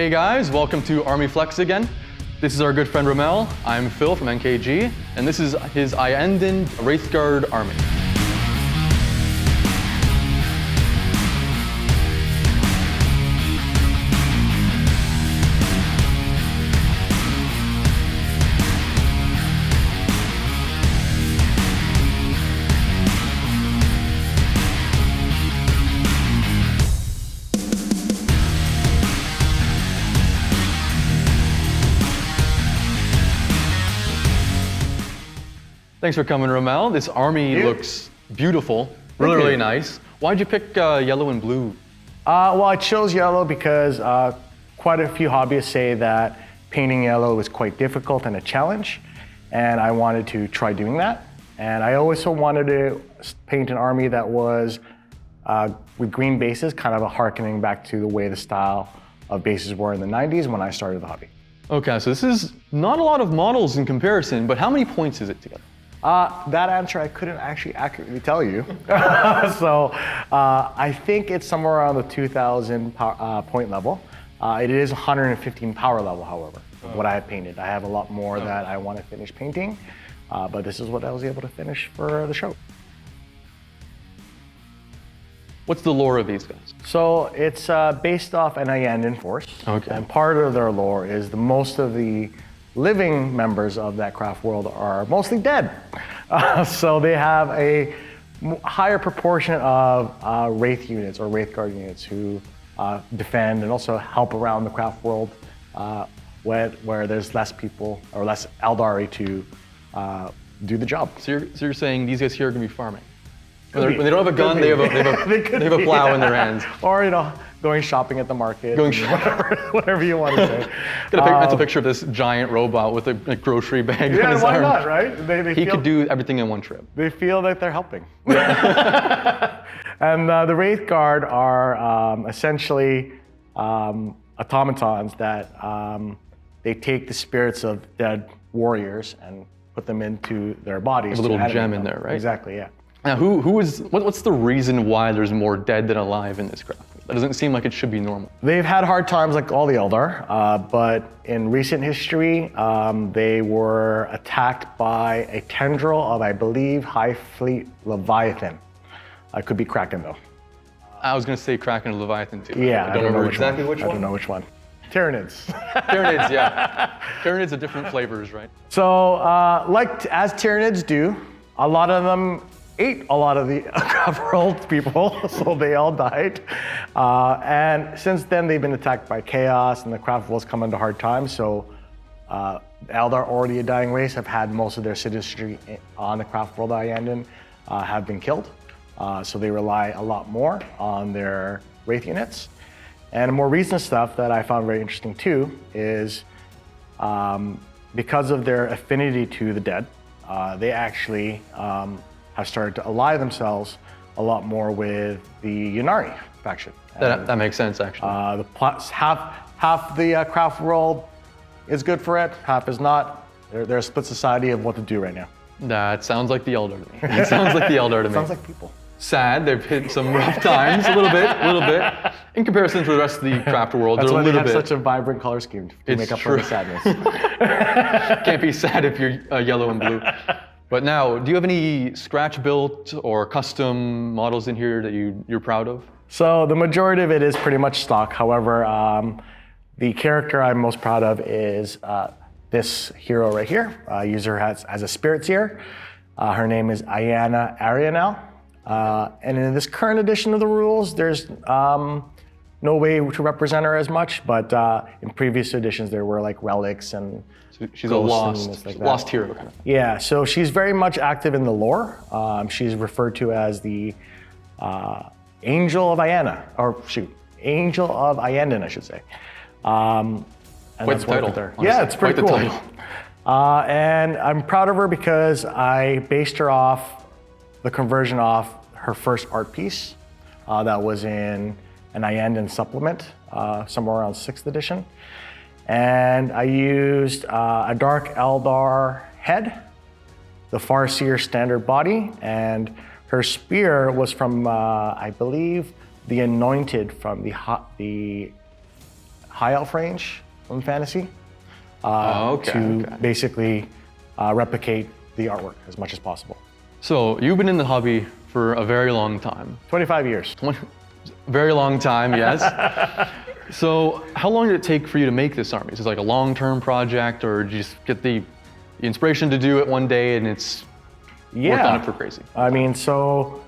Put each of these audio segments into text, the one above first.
Hey guys, welcome to Army Flex again. This is our good friend Rommel. I'm Phil from NKG, and this is his Iyanden Wraithguard army. Thanks for coming, Rommel. This army looks beautiful, really nice. Why'd you pick yellow and blue? Well, I chose yellow because quite a few hobbyists say that painting yellow is quite difficult and a challenge, and I wanted to try doing that. And I also wanted to paint an army that was with green bases, kind of a harkening back to the way the style of bases were in the 90s when I started the hobby. Okay, so this is not a lot of models in comparison, but how many points is it together? That answer I couldn't actually accurately tell you. So I think it's somewhere around the 2,000 point level. It is 115 power level, however, what I have painted. I have a lot more that I want to finish painting, but this is what I was able to finish for the show. What's the lore of these guys? So it's based off an Iyanden force. Okay. And part of their lore is most of the living members of that craft world are mostly dead. So they have a higher proportion of Wraith units or Wraithguard units who defend and also help around the craft world where there's less people or less Aeldari to do the job. So you're saying these guys here are going to be farming? When they don't have a gun, they have a plow in their hands. Or, going shopping at the market. Whatever you want to say. That's a picture of this giant robot with a grocery bag on his arm. Yeah, why not, right? He could do everything in one trip. They feel that they're helping. And the Wraithguard are essentially automatons that they take the spirits of dead warriors and put them into their bodies. A little gem in there, right? Exactly, yeah. Now, what's the reason why there's more dead than alive in this craft? That doesn't seem like it should be normal. They've had hard times like all the Eldar, but in recent history, they were attacked by a tendril of, I believe, High Fleet Leviathan. I could be Kraken though. I was going to say Kraken or Leviathan too. Yeah, I don't remember exactly which one. I don't know which one. Tyranids. Tyranids, yeah. Tyranids are different flavors, right? So, as Tyranids do, a lot of them ate a lot of the Craftworld people, so they all died. And since then, they've been attacked by chaos, and the Craftworld's come into hard times. So, Eldar, already a dying race, have had most of their citizenry on the Craftworld Iyanden have been killed. So they rely a lot more on their Wraith units. And more recent stuff that I found very interesting too is because of their affinity to the dead, they actually have started to ally themselves a lot more with the Ynnari faction. That makes sense, actually. Half the craft world is good for it, half is not. They're a split society of what to do right now. That sounds like the Eldar to me. It sounds like the Eldar to me. Sounds like people. Sad, they've hit some rough times, a little bit. In comparison to the rest of the craft world, That's they're why a little they have bit. such a vibrant color scheme to make up for the sadness. Can't be sad if you're yellow and blue. But now, do you have any scratch-built or custom models in here that you're proud of? So the majority of it is pretty much stock. However, the character I'm most proud of is this hero right here. Use her as a spirit seer. Her name is Iyanden Arianel. And in this current edition of the rules, there's no way to represent her as much, but in previous editions there were like relics and so she's a lost hero kind of thing. Yeah, so she's very much active in the lore. She's referred to as the Angel of Angel of Iyanden, I should say. And quite the title. Yeah, it's pretty cool. Quite the title. And I'm proud of her because I based her off the conversion off her first art piece that was in an Iyanden supplement, somewhere around 6th edition. And I used a Dark Eldar head, the Farseer standard body, and her spear was from, I believe, the Anointed from the high elf range in fantasy Okay. basically replicate the artwork as much as possible. So you've been in the hobby for a very long time. 25 years. Very long time, yes. So how long did it take for you to make this army? Is it like a long-term project, or did you just get the inspiration to do it one day and it's worked on it for crazy? I mean, so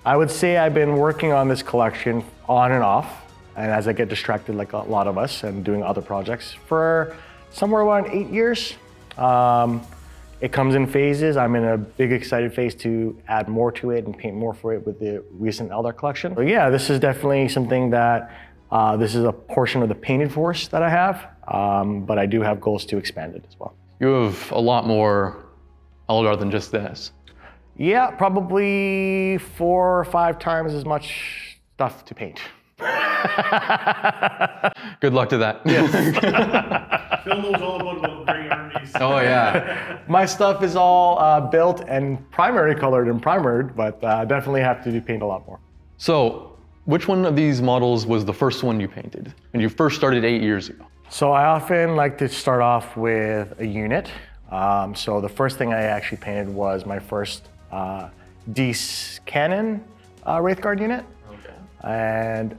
I would say I've been working on this collection on and off, and as I get distracted like a lot of us and doing other projects for somewhere around 8 years. It comes in phases. I'm in a big excited phase to add more to it and paint more for it with the recent Eldar collection. So yeah, this is definitely something that, this is a portion of the painted force that I have, but I do have goals to expand it as well. You have a lot more Eldar than just this. Yeah, probably 4 or 5 times as much stuff to paint. Good luck to that. Phil knows all about gray armies. Oh yeah. My stuff is all built and primary colored and primered, but definitely have to paint a lot more. So which one of these models was the first one you painted when you first started 8 years ago? So I often like to start off with a unit. So the first thing I actually painted was my first Dees Cannon Wraithguard unit. Okay. And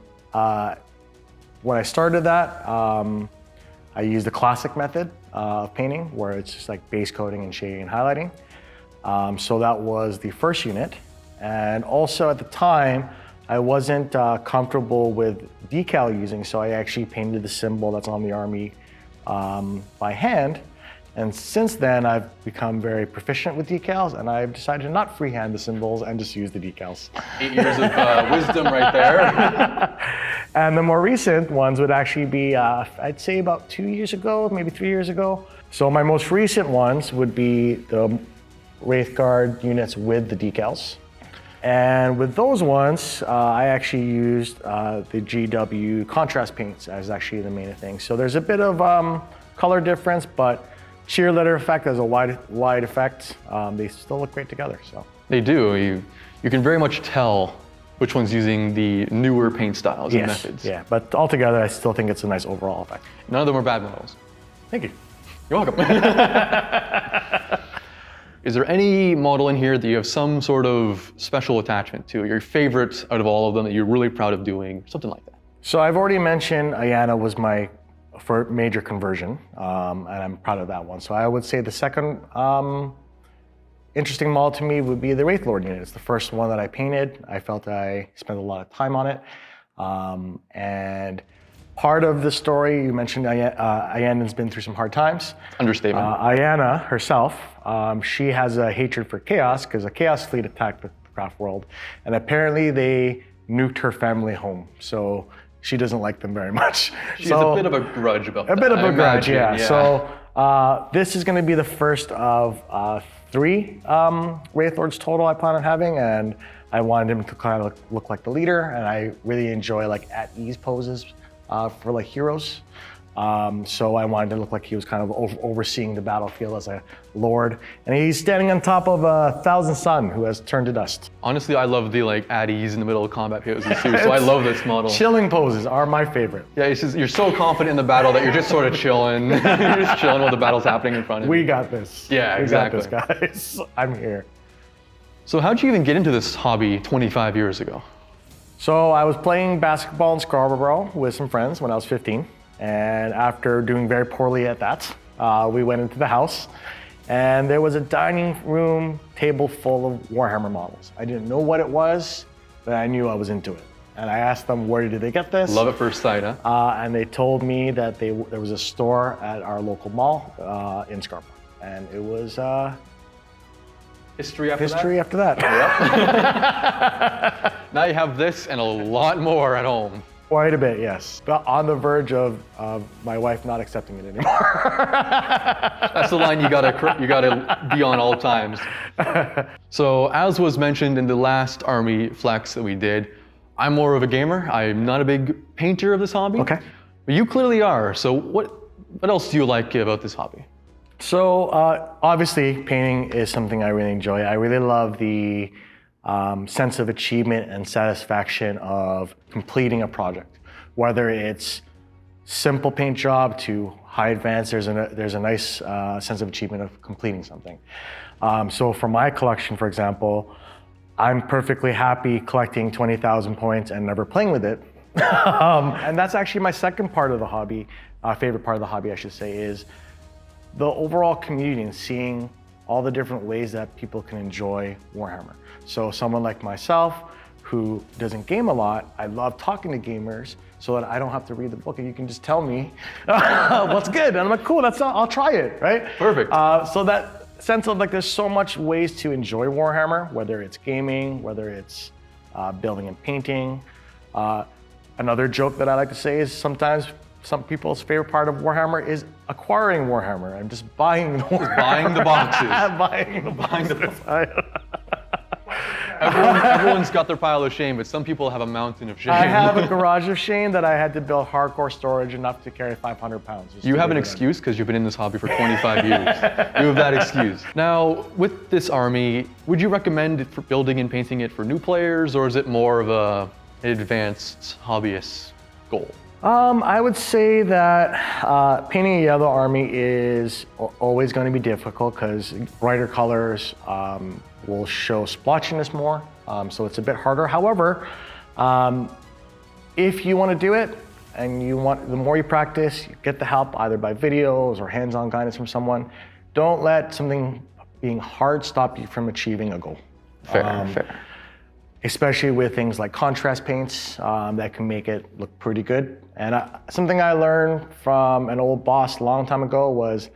when I started that, I used the classic method of painting, where it's just like base coating and shading and highlighting. So that was the first unit. And also at the time, I wasn't comfortable with decal using, so I actually painted the symbol that's on the army by hand. And since then, I've become very proficient with decals, and I've decided to not freehand the symbols and just use the decals. 8 years of wisdom right there. And the more recent ones would actually be, I'd say about 2 years ago, maybe 3 years ago. So my most recent ones would be the Wraithguard units with the decals. And with those ones, I actually used the GW contrast paints as actually the main thing. So there's a bit of color difference, but sheer letter effect as a wide effect, they still look great together. So They do. You can very much tell which one's using the newer paint styles and methods. Yeah, but altogether, I still think it's a nice overall effect. None of them are bad models. Thank you. You're welcome. Is there any model in here that you have some sort of special attachment to? Your favorite out of all of them that you're really proud of doing? Something like that. So I've already mentioned Iyanden was my major conversion, and I'm proud of that one. So I would say the second interesting model to me would be the Wraith Lord unit. It's the first one that I painted. I felt I spent a lot of time on it. And part of the story, you mentioned Iyanden's been through some hard times. Understatement. Iyanna herself, she has a hatred for Chaos because a Chaos fleet attacked the Craftworld, and apparently they nuked her family home. So she doesn't like them very much. She has a bit of a grudge about that. A bit of a grudge, imagine, yeah. So this is going to be the first of 3 Wraith Lords total I plan on having, and I wanted him to kind of look like the leader, and I really enjoy like at ease poses for like heroes. So I wanted to look like he was kind of overseeing the battlefield as a lord, and he's standing on top of a thousand sun who has turned to dust. Honestly, I love the like at ease in the middle of combat poses too. So I love this model. Chilling poses are my favorite. Yeah, it's just, you're so confident in the battle that you're just sort of chilling. You're just chilling while the battle's happening in front of you. We got this. Yeah, exactly. We got this, guys. I'm here. So how'd you even get into this hobby 25 years ago? So I was playing basketball in Scarborough with some friends when I was 15. And after doing very poorly at that, we went into the house, and there was a dining room table full of Warhammer models. I didn't know what it was, but I knew I was into it. And I asked them, where did they get this? Love at first sight, huh? And they told me that there was a store at our local mall in Scarborough. And it was History after that. Now you have this and a lot more at home. Quite a bit, yes. But on the verge of my wife not accepting it anymore. That's the line you gotta be on all times. So as was mentioned in the last Army Flex that we did, I'm more of a gamer. I'm not a big painter of this hobby. Okay. But you clearly are. So what else do you like about this hobby? So obviously painting is something I really enjoy. I really love the sense of achievement and satisfaction of completing a project, whether it's simple paint job to high advanced, there's a nice sense of achievement of completing something. So for my collection, for example, I'm perfectly happy collecting 20,000 points and never playing with it. And that's actually my second part of the hobby, favorite part of the hobby, I should say, is the overall community and seeing all the different ways that people can enjoy Warhammer. So someone like myself who doesn't game a lot, I love talking to gamers so that I don't have to read the book and you can just tell me what's good. And I'm like, cool, I'll try it, right? Perfect. So that sense of like, there's so much ways to enjoy Warhammer, whether it's gaming, whether it's building and painting. Another joke that I like to say is sometimes some people's favorite part of Warhammer is acquiring Warhammer. I'm just buying the Warhammer. Buying the boxes. buying the boxes. Everyone's got their pile of shame, but some people have a mountain of shame. I have a garage of shame that I had to build hardcore storage enough to carry 500 pounds. You have an excuse because you've been in this hobby for 25 years. You have that excuse. Now, with this army, would you recommend it for building and painting it for new players, or is it more of an advanced hobbyist goal? I would say that painting a yellow army is always going to be difficult because brighter colors will show splotchiness more, so it's a bit harder. However, if you want to do it and the more you practice, you get the help either by videos or hands-on guidance from someone. Don't let something being hard stop you from achieving a goal. Fair. Especially with things like contrast paints that can make it look pretty good. And something I learned from an old boss a long time ago was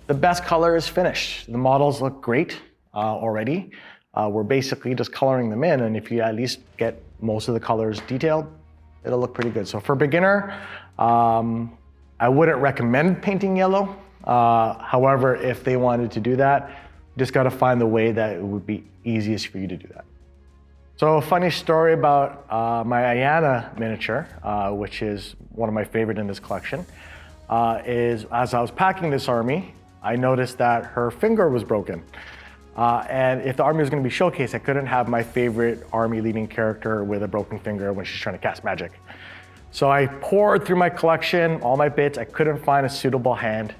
the best color is finished. The models look great already. We're basically just coloring them in, and if you at least get most of the colors detailed, it'll look pretty good. So for beginner, I wouldn't recommend painting yellow. However, if they wanted to do that, just gotta find the way that it would be easiest for you to do that. So a funny story about my Iyanden miniature, which is one of my favorite in this collection, is as I was packing this army, I noticed that her finger was broken. And if the army was going to be showcased, I couldn't have my favorite army leading character with a broken finger when she's trying to cast magic. So I poured through my collection, all my bits, I couldn't find a suitable hand.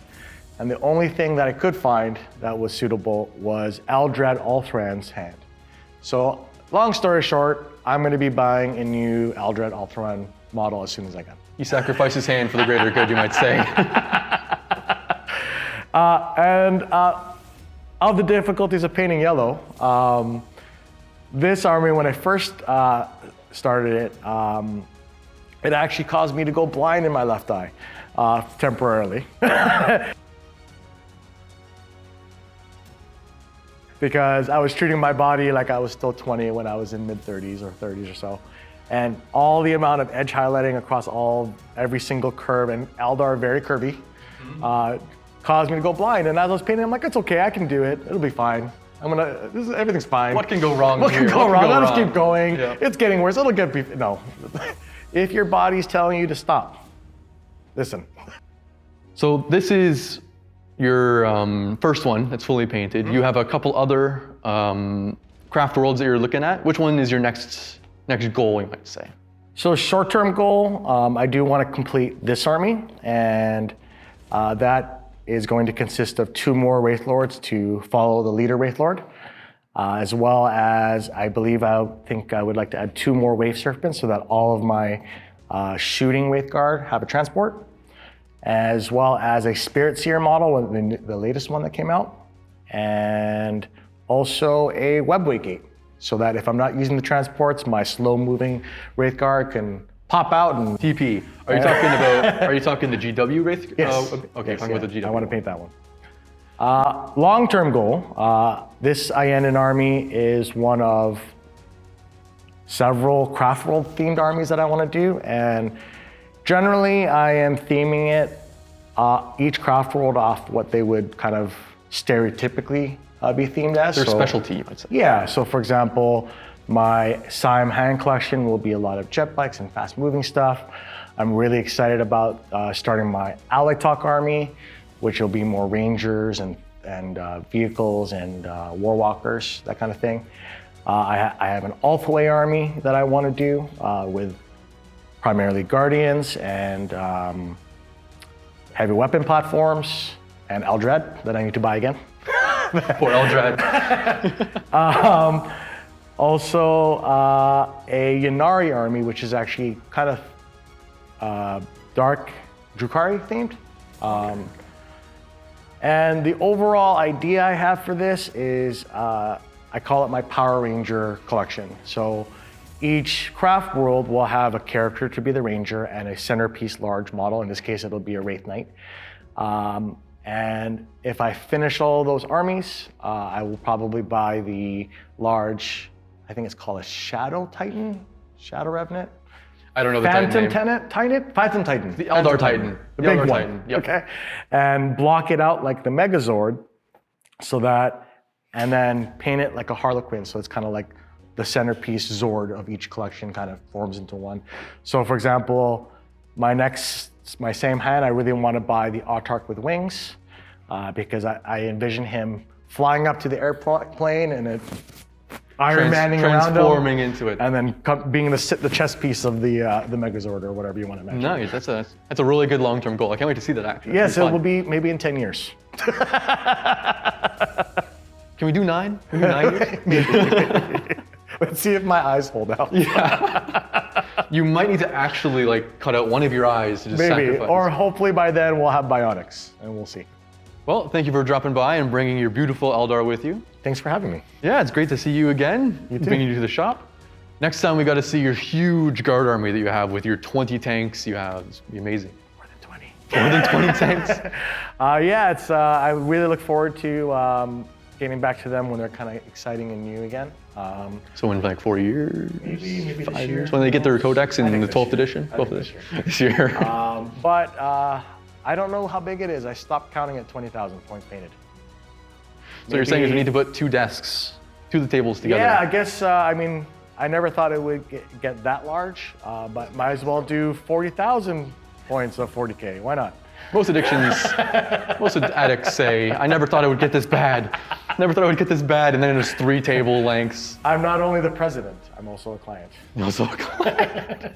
And the only thing that I could find that was suitable was Eldar hand. So long story short, I'm going to be buying a new Eldar model as soon as I can. He sacrificed his hand for the greater good, you might say. Of the difficulties of painting yellow, this army, when I first started it, it actually caused me to go blind in my left eye temporarily. Because I was treating my body like I was still 20 when I was in mid-30s or 30s or so. And all the amount of edge highlighting across every single curve, and Eldar very curvy, caused me to go blind. And as I was painting, I'm like, it's okay, I can do it. It'll be fine. Everything's fine. What can go wrong What here? can go wrong? I'll just keep going. Yeah. It's getting worse. It'll get better. No. If your body's telling you to stop, listen. So this is your first one that's fully painted. You have a couple other Craftworlds that you're looking at. Which one is your next goal, you might say? So short-term goal, I do want to complete this army, and that is going to consist of 2 more Wraith Lords to follow the leader Wraith Lord, as well as I think I would like to add 2 more Wave Serpents so that all of my shooting Wraith Guard have a transport, as well as a Spirit Seer model, the latest one that came out, and also a Webway Gate, so that if I'm not using the transports, my slow-moving Wraith Guard can pop out and TP. Are you talking the GW Wraith? Yes. Okay, Yes, talking about the GW. I want to paint that one. Long-term goal, this Iyanden army is one of several Craftworld themed armies that I want to do, and generally I am theming it, each Craftworld off what they would kind of stereotypically be themed as. Their specialty, you might say. Yeah, so for example, my Siam hand collection will be a lot of jet bikes and fast moving stuff. I'm really excited about starting my Ally Talk army, which will be more rangers and vehicles and warwalkers, that kind of thing. I have an Althaway army that I want to do with primarily Guardians and heavy weapon platforms, and Eldred that I need to buy again. Poor Eldred. Also, a Ynnari army, which is actually kind of dark Drukhari themed. And the overall idea I have for this is I call it my Power Ranger collection. So each Craftworld will have a character to be the Ranger and a centerpiece large model. In this case, it'll be a Wraith Knight. And if I finish all those armies, I will probably buy the large, I think it's called a Shadow Titan, Shadow Revenant. I don't know the Titan name. Phantom Titan. The Eldar Titan. The Eldar big one. Titan. Yep. Okay. And block it out like the Megazord so that, and then paint it like a Harlequin. So it's kind of like the centerpiece Zord of each collection kind of forms into one. So for example, my same hand, I really want to buy the Autarch with wings because I envision him flying up to the airplane and it Iron Manning around him. Transforming into it. And then being the chess piece of the Megazord or whatever you want to imagine. Nice, that's a really good long-term goal. I can't wait to see that actually. Yes, it will be maybe in 10 years. Can we do 9? Can we do 9 years? Let's see if my eyes hold out. Yeah. You might need to actually like cut out one of your eyes to just Maybe, sacrifice. or hopefully by then we'll have bionics and we'll see. Well, thank you for dropping by and bringing your beautiful Eldar with you. Thanks for having me. Yeah, it's great to see you again. You too. Bringing you to the shop. Next time we got to see your huge guard army that you have with your 20 tanks you have. It's gonna be amazing. More than 20. More than 20 tanks. Yeah, it's. I really look forward to getting back to them when they're kind of exciting and new again. So in like 4 years, maybe 5 this years, year. when they get their codex in think the this 12th year. edition. I think 12th edition. this This year. But I don't know how big it is. I stopped counting at 20,000 points painted. So you're saying is we need to put 2 desks, 2 of the tables together. Yeah, I guess. I mean, I never thought it would get that large, but might as well do 40,000 points of 40K. Why not? Most addicts say, I never thought it would get this bad. Never thought it would get this bad, and then there's 3 table lengths. I'm not only the president, I'm also a client. Also a client.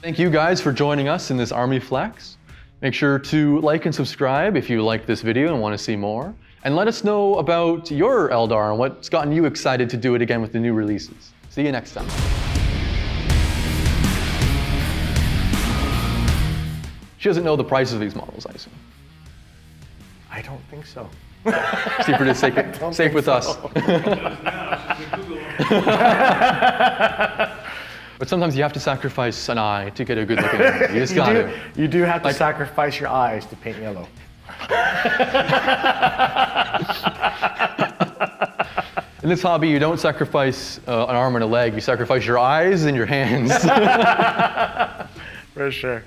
Thank you guys for joining us in this Army Flex. Make sure to like and subscribe if you like this video and want to see more. And let us know about your Eldar and what's gotten you excited to do it again with the new releases. See you next time. She doesn't know the prices of these models, I assume. I don't think so. Secret is safe with us. But sometimes you have to sacrifice an eye to get a good looking one. You just got to. You do have to sacrifice your eyes to paint yellow. In this hobby, you don't sacrifice an arm and a leg. You sacrifice your eyes and your hands. For sure.